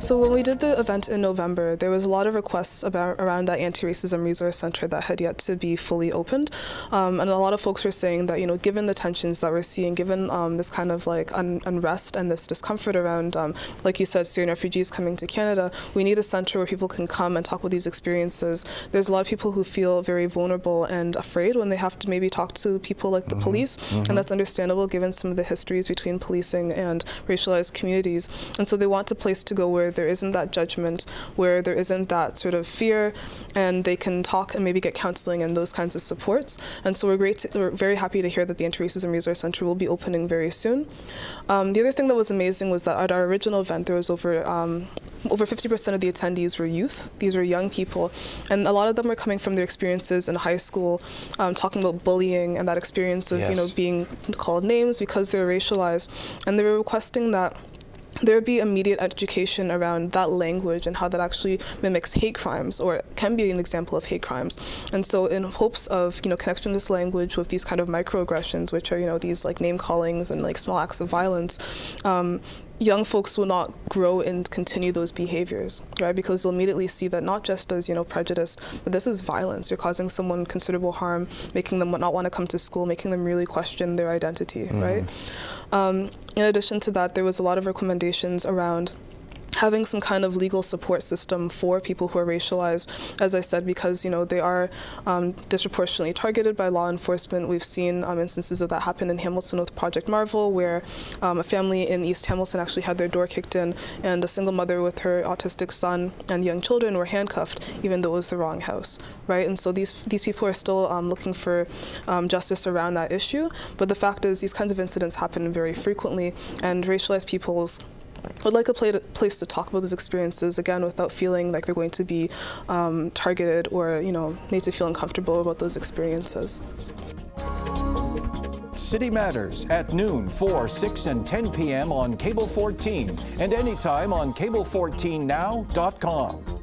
So when we did the event in November, there was a lot of requests around that anti-racism resource center that had yet to be fully opened, and a lot of folks were saying that, given the tensions that we're seeing, given this kind of like unrest and this discomfort around, like you said, Syrian refugees coming to Canada, we need a center where people can come and talk about these experiences. There's a lot of people who feel very vulnerable and afraid when they have to maybe talk to people like the police, and that's understandable given some of the histories between policing and racialized communities. And so they want a place to go where there isn't that judgment, where there isn't that sort of fear, and they can talk and maybe get counseling and those kinds of supports. And so we're very happy to hear that the Anti-Racism Resource Center will be opening very soon. The other thing that was amazing was that at our original event, there was over 50% of the attendees were youth. These were young people, and a lot of them were coming from their experiences in high school, talking about bullying and that experience of being called names because they're racialized, and they were requesting that there would be immediate education around that language and how that actually mimics hate crimes or can be an example of hate crimes. And so in hopes of, connecting this language with these kind of microaggressions, which are, these like name callings and like small acts of violence, young folks will not grow and continue those behaviors, right? Because they'll immediately see that not just as, prejudice, but this is violence. You're causing someone considerable harm, making them not want to come to school, making them really question their identity, right? In addition to that, there was a lot of recommendations around having some kind of legal support system for people who are racialized, as I said, because they are disproportionately targeted by law enforcement. We've seen instances of that happen in Hamilton with Project Marvel, where a family in East Hamilton actually had their door kicked in, and a single mother with her autistic son and young children were handcuffed, even though it was the wrong house, right? And so these people are still looking for justice around that issue. But the fact is, these kinds of incidents happen very frequently, and racialized peoples would like a place to talk about those experiences, again, without feeling like they're going to be targeted or, made to feel uncomfortable about those experiences. City Matters at noon, 4, 6, and 10 p.m. on Cable 14 and anytime on cable14now.com.